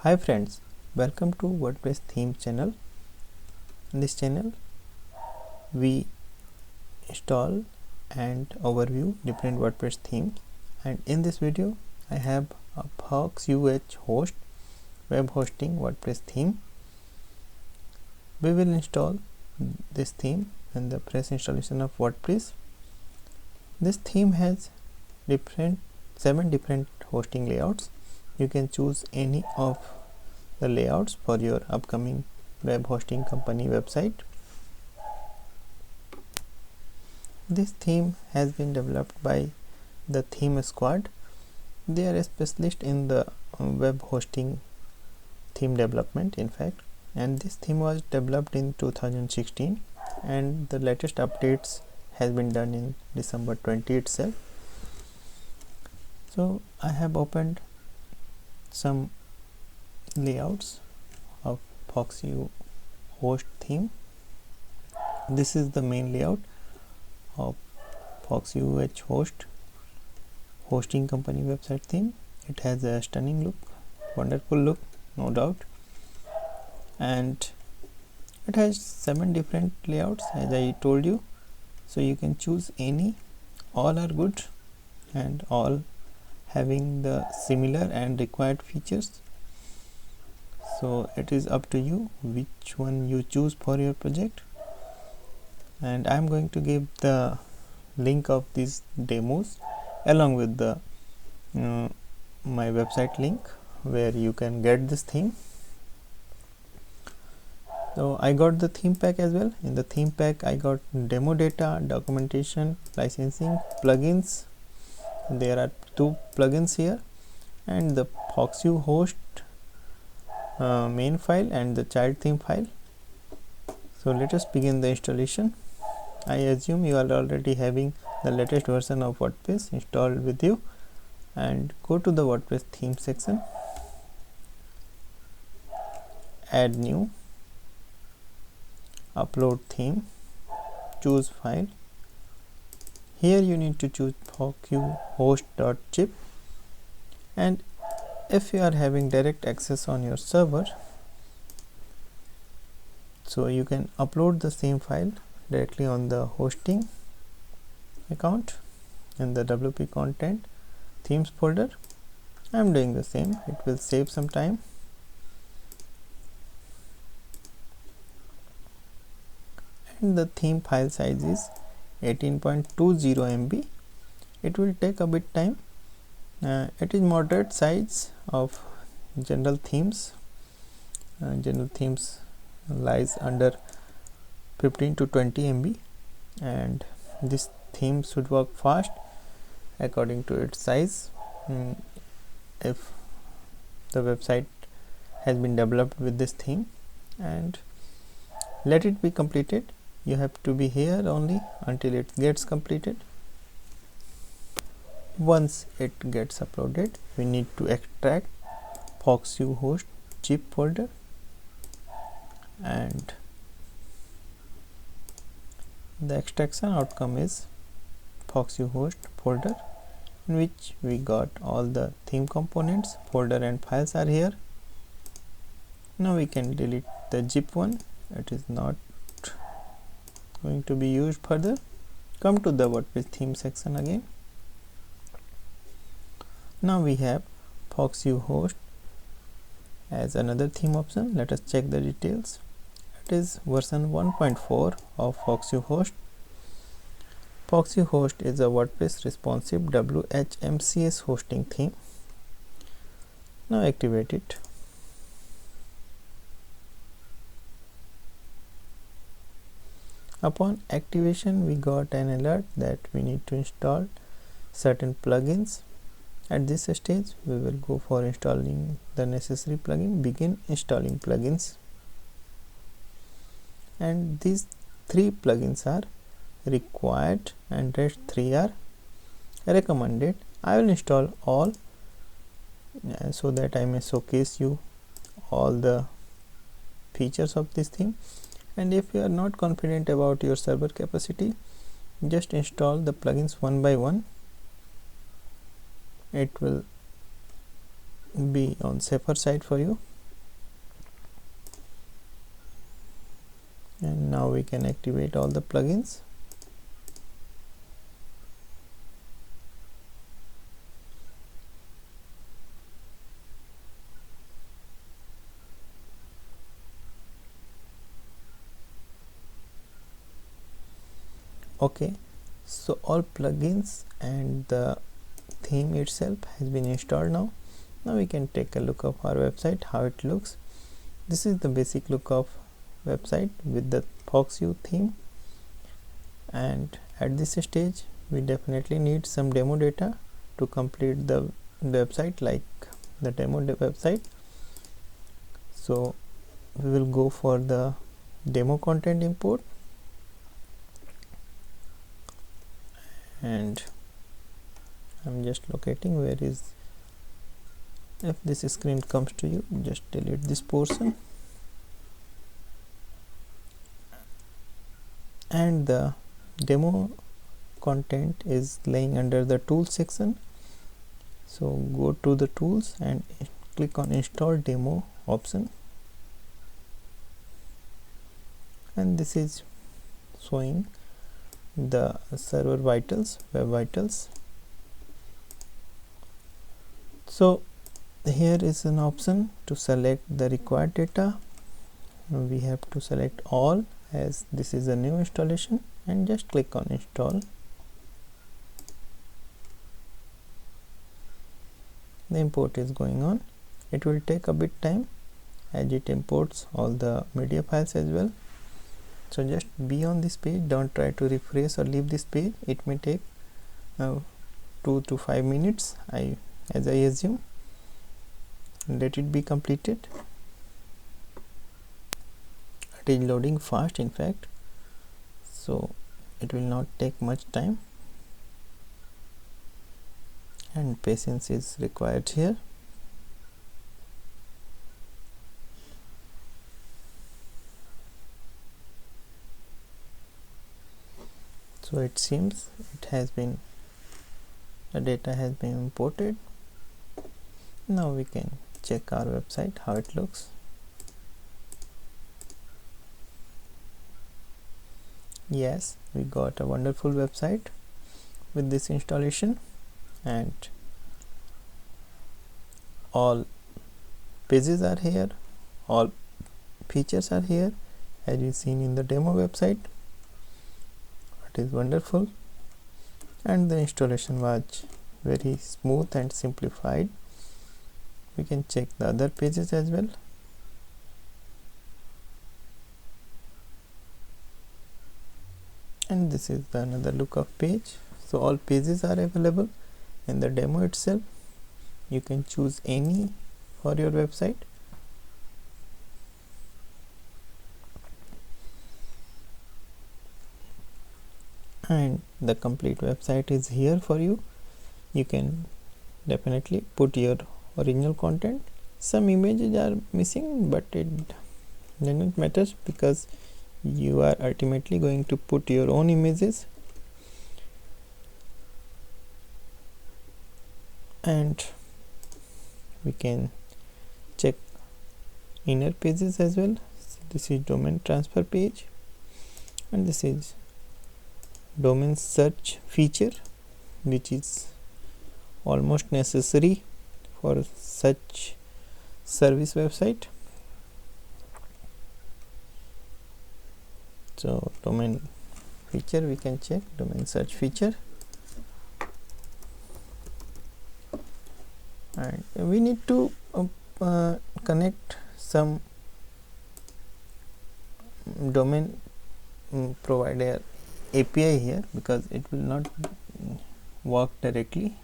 Hi friends, welcome to WordPress Theme channel. In this channel we install and overview different WordPress themes, and in this video I have a FoxuhHost web hosting WordPress theme. We will install this theme and the press installation of WordPress. This theme has 7 different hosting layouts. You can choose any of the layouts for your upcoming web hosting company website. This theme has been developed by the theme squad. They are a specialist in the web hosting theme development, in fact, and this theme was developed in 2016 and the latest updates has been done in December 20 itself. So I have opened some layouts of FoxuhHost theme. This is the main layout of FoxuhHost hosting company website theme. It has a stunning look, wonderful look, no doubt, and it has 7 different layouts as I told you, so you can choose any. All are good and all having the similar and required features, so it is up to you which one you choose for your project. And I am going to give the link of these demos along with the my website link where you can get this theme. So I got the theme pack as well. In the theme pack I got demo data, documentation, licensing, plugins. There are 2 plugins here, and the FoxuhHost main file and the child theme file. So let us begin the installation. I assume you are already having the latest version of WordPress installed with you, and go to the WordPress theme section, add new, upload theme, choose file. Here you need to choose FoxuhHost.zip, and if you are having direct access on your server, so you can upload the same file directly on the hosting account in the WP content themes folder. I am doing the same. It will save some time. And the theme file size is 18.20 MB. It will take a bit time. It is moderate size of general themes. General themes lies under 15 to 20 MB, and this theme should work fast according to its size. If the website has been developed with this theme, and let it be completed. You have to be here only until it gets completed. Once it gets uploaded, we need to extract FoxuhHost zip folder, and the extraction outcome is FoxuhHost folder, in which we got all the theme components. Folder and files are here. Now we can delete the zip one. It is not going to be used further. Come to the WordPress theme section again. Now we have FoxuhHost as another theme option. Let us check the details. It is version 1.4 of FoxuhHost. FoxuhHost is a WordPress responsive WHMCS hosting theme. Now activate it. Upon activation, we got an alert that we need to install certain plugins. At this stage, we will go for installing the necessary plugin. Begin installing plugins. And these 3 plugins are required and rest 3 are recommended. I will install all so that I may showcase you all the features of this theme. And if you are not confident about your server capacity, just install the plugins one by one. It will be on safer side for you. and now we can activate all the plugins. Okay, so all plugins and the theme itself has been installed now. Now we can take a look of our website, how it looks. This is the basic look of website with the Foxu theme, and at this stage we definitely need some demo data to complete the website, like the demo website. So we will go for the demo content import, and I'm just locating where is. If this screen comes to you, just delete this portion, and the demo content is laying under the tools section. So go to the tools and click on install demo option, and this is showing the server vitals, web vitals. So here is an option to select the required data. We have to select all, as this is a new installation, and just click on install. The import is going on. It will take a bit time as it imports all the media files as well. So just be on this page, don't try to refresh or leave this page. It may take 2 to 5 minutes, as I assume. Let it be completed. It is loading fast, in fact, so it will not take much time, and patience is required here. So it seems the data has been imported. Now we can check our website, how it looks. Yes, we got a wonderful website with this installation, and all pages are here, all features are here as you seen in the demo website. It is wonderful, and the installation was very smooth and simplified. We can check the other pages as well. And this is another look of page. So all pages are available in the demo itself. You can choose any for your website. And the complete website is here for you. You can definitely put your original content. Some images are missing, but it doesn't matter because you are ultimately going to put your own images. And we can check inner pages as well. So this is domain transfer page, and this is domain search feature, which is almost necessary for such service website. So domain feature, we can check domain search feature, and we need to connect some domain provider API here, because it will not work directly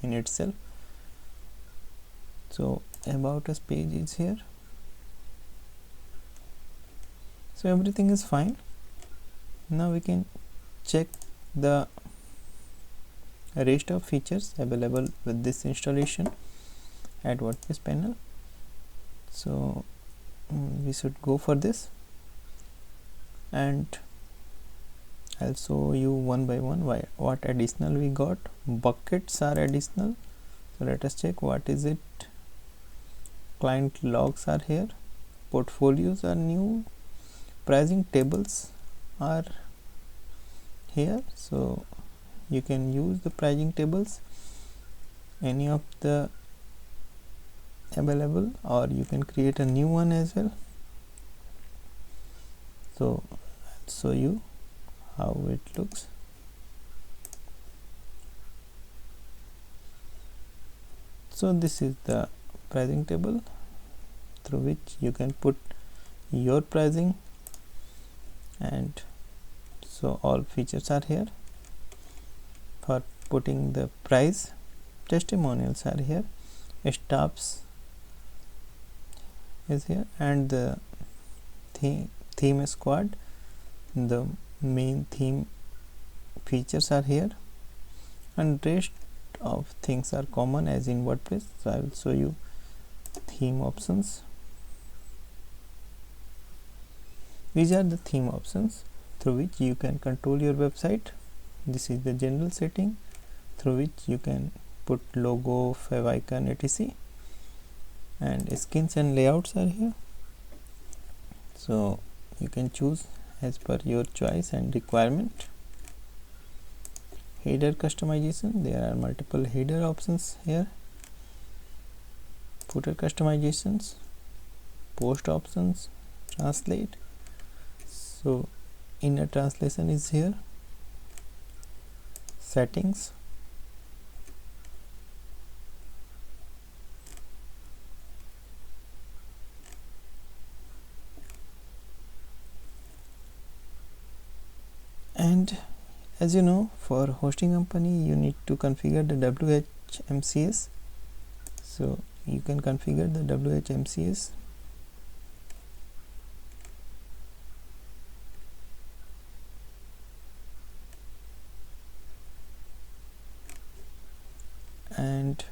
in itself. So about us page is here. So everything is fine. Now we can check the rest of features available with this installation at WordPress panel. So we should go for this, and I'll show you one by one what additional we got. Buckets are additional, so let us check what is it. Client logs are here, portfolios are new, pricing tables are here, so you can use the pricing tables, any of the available, or you can create a new one as well. So I'll show you how it looks. So this is the pricing table through which you can put your pricing, and so all features are here. For putting the price, testimonials are here, staffs is here, and the theme squad, the main theme features are here, and rest of things are common as in WordPress. So I will show you theme options. These are the theme options through which you can control your website. This is the general setting through which you can put logo, favicon, etc. And skins and layouts are here, so you can choose as per your choice and requirement. Header customization, there are multiple header options here. Footer customizations, post options, translate, so inner translation is here, settings, and as you know, for hosting company you need to configure the WHMCS, so you can configure the WHMCS. And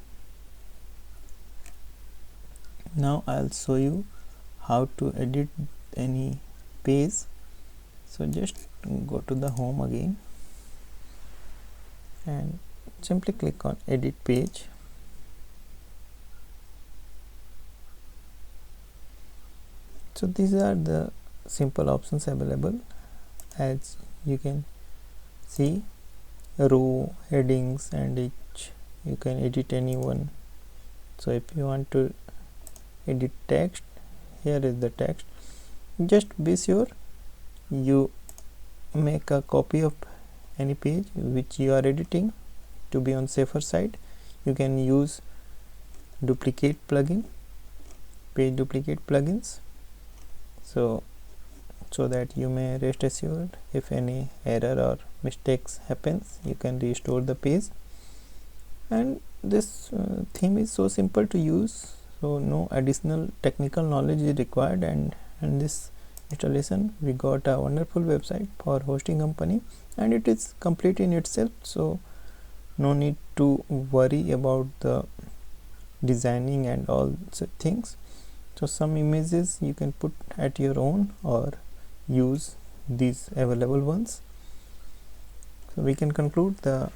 now I'll show you how to edit any page. So just go to the home again and simply click on edit page. So these are the simple options available. As you can see, row, headings, and each you can edit any one. So if you want to edit text, here is the text. Just be sure you make a copy of any page which you are editing to be on safer side. You can use duplicate plugin, page duplicate plugins, so that you may rest assured if any error or mistakes happens, you can restore the page. And this theme is so simple to use, so no additional technical knowledge is required, and this installation we got a wonderful website for hosting company, and it is complete in itself, so no need to worry about the designing and all such things. So some images you can put at your own or use these available ones. So we can conclude the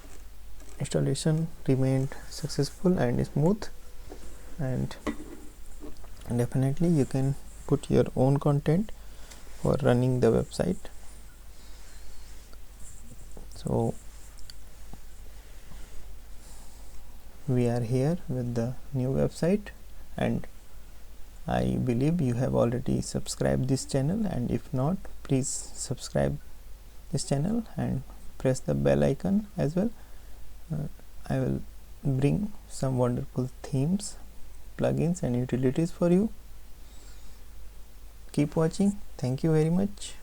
installation remained successful and smooth, and definitely you can put your own content for running the website. So we are here with the new website, and I believe you have already subscribed this channel, and if not, please subscribe this channel and press the bell icon as well. I will bring some wonderful themes, plugins and utilities for you. Keep watching. Thank you very much.